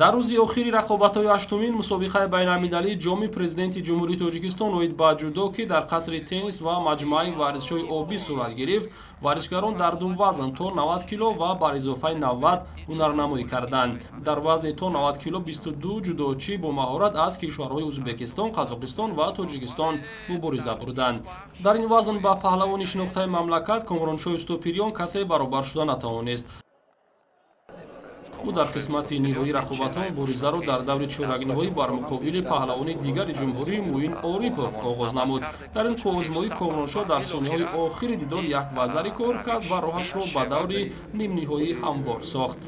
дар рӯзи охири рақобатҳои ҳаштумин мусобиқаи байналмилалии ҷоми президенти ҷумҳурии Тоҷикистон оид ба ҷудо ки дар қасри теннис ва маҷмӯаи варзишҳои обӣ сурат гирифт, варзишгарон дар ду вазн то 90 кило ва бар изофаи 90 ҳунарнамоӣ карданд. Дар вазни то 90 кило 22 ҷудочӣ бо маҳорат аз кишварҳои Ӯзбекистон, Қазоқистон ва Тоҷикистон мубориза бурданд. Дар ин вазн ба паҳлавони шинохтаи мамлакат Комроншоҳ Устопирён касе баробар шуда натавонист. ӯ дар қисмати ниҳоии рақобатҳо муборизаро дар даври чоракниҳоӣ бар муқобили паҳлавони дигари ҷумҳурӣ Муин Орипов оғоз намуд. Дар ин озмоӣ Комроншоҳ дар сониҳаи охири дидор як вазари кор кард ва роҳашро ба даври нимниҳоӣ ҳамвор сохт.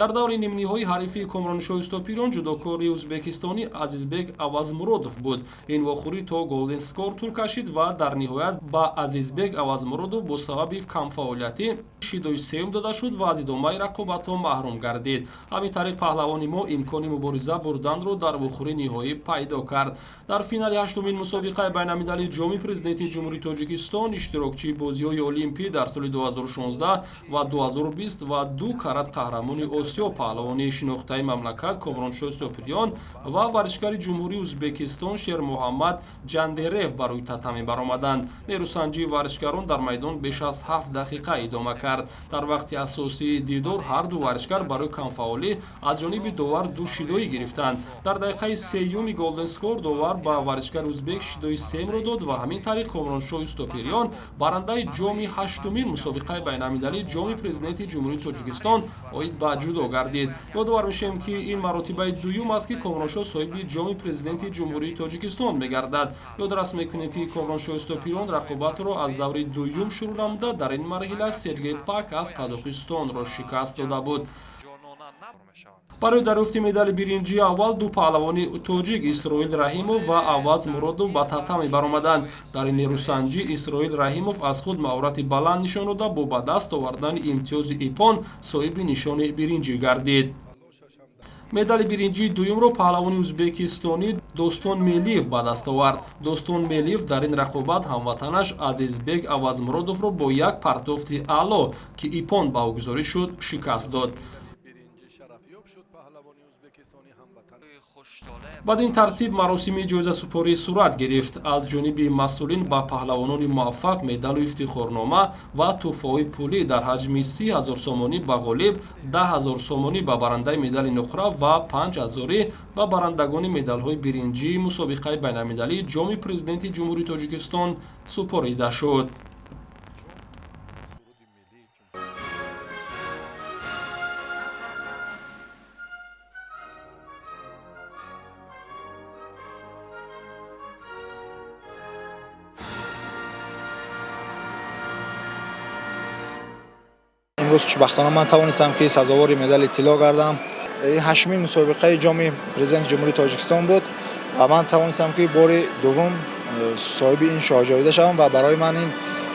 Дар даври нимниҳоӣ ҳарифии Комроншоҳ Устопирён ҷудокори ӯзбекистонӣ Азизбек Авазмуродов буд. Ин вохӯрӣ то голден скор тӯл кашид ва дар ниҳоят ба Азизбек Авазмуродов бо сабаби камфаъолиятӣ шидои сеюм дода шуд ва аз идомаи рақобатҳо маҳрум гардид. Ҳамин тариқ паҳлавони мо имкони мубориза бурданро дар вохӯрии ниҳоӣ пайдо кард. Дар финали ҳаштумин мусобиқаи байналмилалии ҷоми президенти ҷумҳурии Тоҷикистон иштирокчии бозиҳои олимпӣ дар соли 2016 ва 2020 ва 2 карат қаҳрамони Осиё паҳлавони шинохтаи мамлакат Комроншоҳ Устопирён ва варзишгари ҷумҳурии Ӯзбекистон Шермуҳаммад Ҷандерев ба рӯи татамин баромаданд. Нерӯсанҷии варзишгарон дар майдон беш аз 7 дақиқа идома кард. Дар вақти асосии дидор ҳар ду варзишгар барои камфаъолӣ аз ҷониби довар ду шидоӣ гирифтанд. Дар дақиқаи сеюми голден скор довар ба варзишгари ӯзбек шидои семро дод ва ҳамин тариқ Комроншоҳ Устопирён барандаи ҷоми ҳаштумин мусобиқаи байналмилалии ҷоми президенти ҷумҳурии Тоҷикистон оид ба ҷудо гардид. Ёдовар мешавем ки ин маротибаи дуюм аст ки Комроншоҳ соҳиби ҷоми президенти ҷумҳурии Тоҷикистон мегардад. Ёдрас мекунем ки Комроншоҳ Устопирён рақобатро аз даври дуюм шурӯъ намуда дар ин марҳила Сергей Пак аз Қазоқистонро шикаст дода буд. Барои дарёфти медали биринҷии аввал ду паҳлавони тоҷик Исроил Раҳимов ва Аваз Муродов ба татамин баромаданд. Дар ин нерӯсанҷӣ Исроил Раҳимов аз худ маҳорати баланд нишон дода бо ба даст овардани имтиёзи иппон соҳиби нишони биринҷӣ гардид. Медали биринҷии дуюмро паҳлавони ӯзбекистонӣ Достон Мелиев ба даст овард. Достон Мелиев дар ин рақобат ҳамватанаш Азизбек Авазмуродовро бо як партофти аъло ки иппон ба ӯ гузорӣ шуд шикаст дод. Бадин тартиб маросими ҷоизасупорӣ сурат гирифт. Аз ҷониби масъулин ба паҳлавонони муваффақ медалу ифтихорнома ва тӯҳфаҳои пулӣ дар ҳаҷми 30 000 сомонӣ ба ғолиб, 10 000 сомонӣ ба барандаи медали нуқра ва 5 000 ба барандагони медалҳои биринҷии мусобиқаи байналмилалии ҷоми президенти ҷумҳурии Тоҷикистон супорида шуд. امروز خوشبختانه من توانستم که سزاوار مدال طلا گردم. هشمین مسابقه جام پرزیدنت جمهوری تاجیکستان بود و من توانستم که بار دوم صاحب این شاه جایزه شوم و برای من این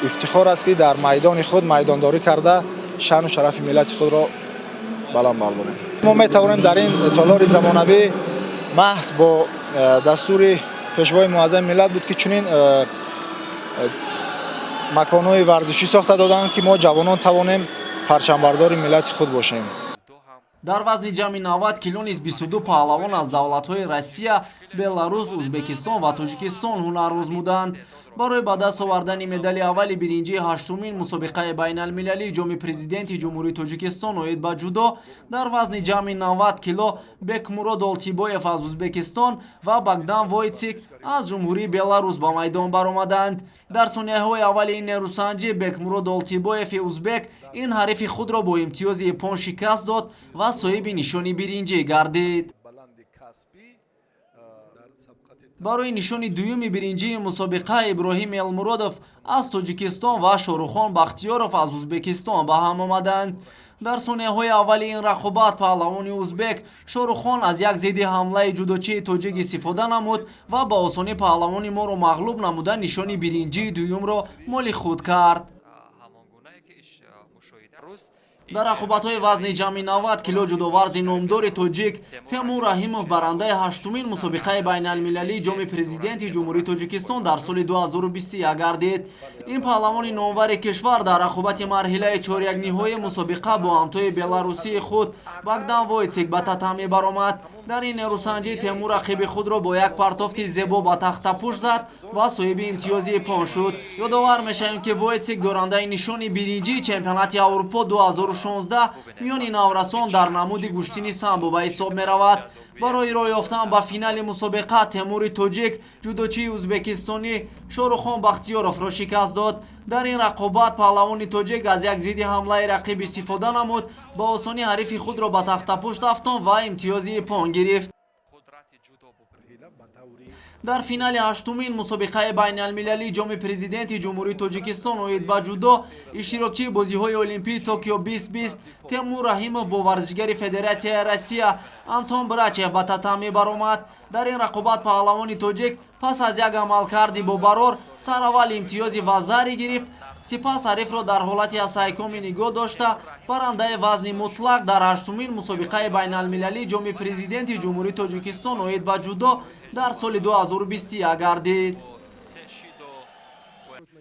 افتخار است که در میدان خود میدانداری کرده شأن و شرف ملت خود را بلند بردارم. ما میتوانیم در این تالار زمانوی محض با دستور پیشوای معظم ملت بود که چنین مکان‌های ورزشی ساخته دادند که ما جوانان توانیم پرچمبردار ملت خود باشیم. дар вазни ҷамъи 90 кило низ 22 паҳлавон аз давлатҳои Россия, Беларус, Ӯзбекистон ва Тоҷикистон ҳунар озмуданд. барои ба даст овардани медали аввали биринҷии ҳаштумин мусобиқаи байналмилалии ҷоми президенти ҷумҳурии Тоҷикистон оид ба ҷудо дар вазни ҷамъи 90 кило Бекмурод Олтибоев аз Ӯзбекистон ва Богдан Войцик аз ҷумҳурии Беларус ба майдон баромаданд. дар сониҳаҳои аввали ин нерӯсанҷӣ Бекмурод Олтибоеви ӯзбек ин ҳарифи худро бо имтиёзи иппон шикаст дод ва соҳиби нишони биринҷӣ гардид. барои нишони дуюми биринҷии мусобиқа Иброҳим Элмуродов аз Тоҷикистон ва Шорухон Бахтиёров аз Ӯзбекистон ба ҳам омаданд. дар сониҳаҳои аввали ин рақобат паҳлавони ӯзбек Шорухон аз як зидди ҳамлаи ҷудочии тоҷик истифода намуд ва ба осонӣ паҳлавони моро мағлуб намуда нишони биринҷии дуюмро моли худ кард. дар рақобатҳои вазни ҷамъи 90 кило ҷудоварзи номдори тоҷик Темур Раҳимов барандаи 8-умин мусобиқаи байналмилалии ҷоми президенти ҷумҳурии Тоҷикистон дар соли 2021 гардид. Ин паҳлавони номвари кишвар дар рақобати марҳилаи чорякниҳоии мусобиқа бо ҳамтои беларусии худ Богдан Войцек ба татамӣ баромад. дар ин нерӯсанҷӣ Темур рақиби худро бо як партофти зебо ба тахтапӯш зад ва соҳиби имтиёзи ипон шуд. ёдовар мешавем ки Войцек дорандаи нишони биринҷии чемпионати Аврупо 2016 миёни наврасон дар намуди гӯштини самбо ба ҳисоб меравад. барои роҳ ёфтан ба финали мусобиқа Темури тоҷик ҷудочии ӯзбекистонӣ Шорухон Бахтиёровро шикаст дод. дар ин рақобат паҳлавони тоҷик аз як зидди ҳамлаи рақиб истифода намуд, ба осонӣ ҳарифи худро ба тахтапӯш дафтон ва имтиёзи ипон гирифт. дар финали 8-умин мусобиқаи байналмилалии ҷоми президенти ҷумҳурии Тоҷикистон оид ба ҷудо иштирокчии бозиҳои олимпии Токио 2020 Темур Раҳимов бо варзишгари Федератсияи Россия Антон Брачев ба татамӣ баромад. дар ин рақобат паҳлавони тоҷик пас аз як амалкарди бобарор сараввал имтиёзи вазари гирифт. сипас ҳарифро дар ҳолати асайкомӣ нигоҳ дошта барандаи вазни мутлақ дар 8-умин мусобиқаи байналмилалии ҷоми президенти ҷумҳурии Тоҷикистон оид ба ҷудо дар соли 2021 гардид.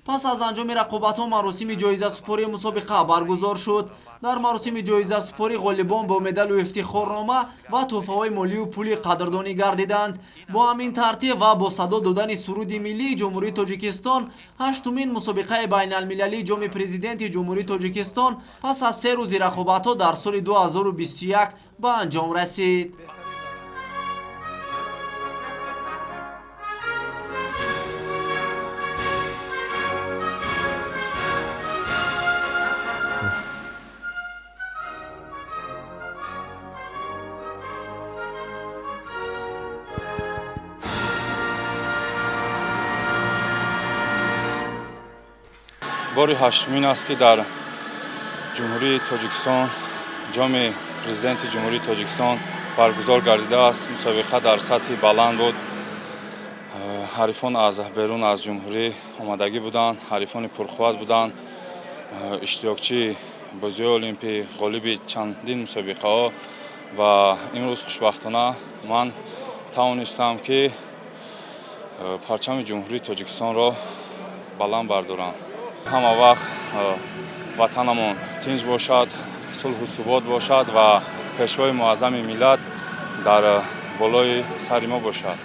пас аз анҷоми рақобатҳо маросими ҷоизасупории мусобиқа баргузор шуд. дар маросими ҷоизасупорӣ ғолибон бо медалу ифтихорнома ва тӯҳфаҳои молию пули қадрдонӣ гардиданд. бо ҳамин тартиб ва бо садо додани суруди миллии ҷумҳурии Тоҷикистон 8-умин мусобиқаи байналмилалии ҷоми президенти ҷумҳурии Тоҷикистон пас аз 3 рӯзи рақобатҳо дар соли 2021 ба анҷом расид. бори ҳаштумин аст ки дар ҷумҳурии Тоҷикистон ҷоми президенти ҷумҳурии Тоҷикистон баргузор гардидааст. мусобиқа дар сатҳи баланд буд. ҳарифон аз берун аз ҷумҳурӣ омадагӣ буданд, ҳарифони пурқувват буданд. иштирокчии бозиҳои олимпӣ, ғолиби чандин мусобиқаҳо ва имрӯз хушбахтона ман тавонистам ки парчами ҷумҳурии Тоҷикистонро баланд бардорам. ҳама вақт ватанамон тинҷ бошад, сулҳу субот бошад ва пешвои муаззами миллат дар болои сари мо бошад.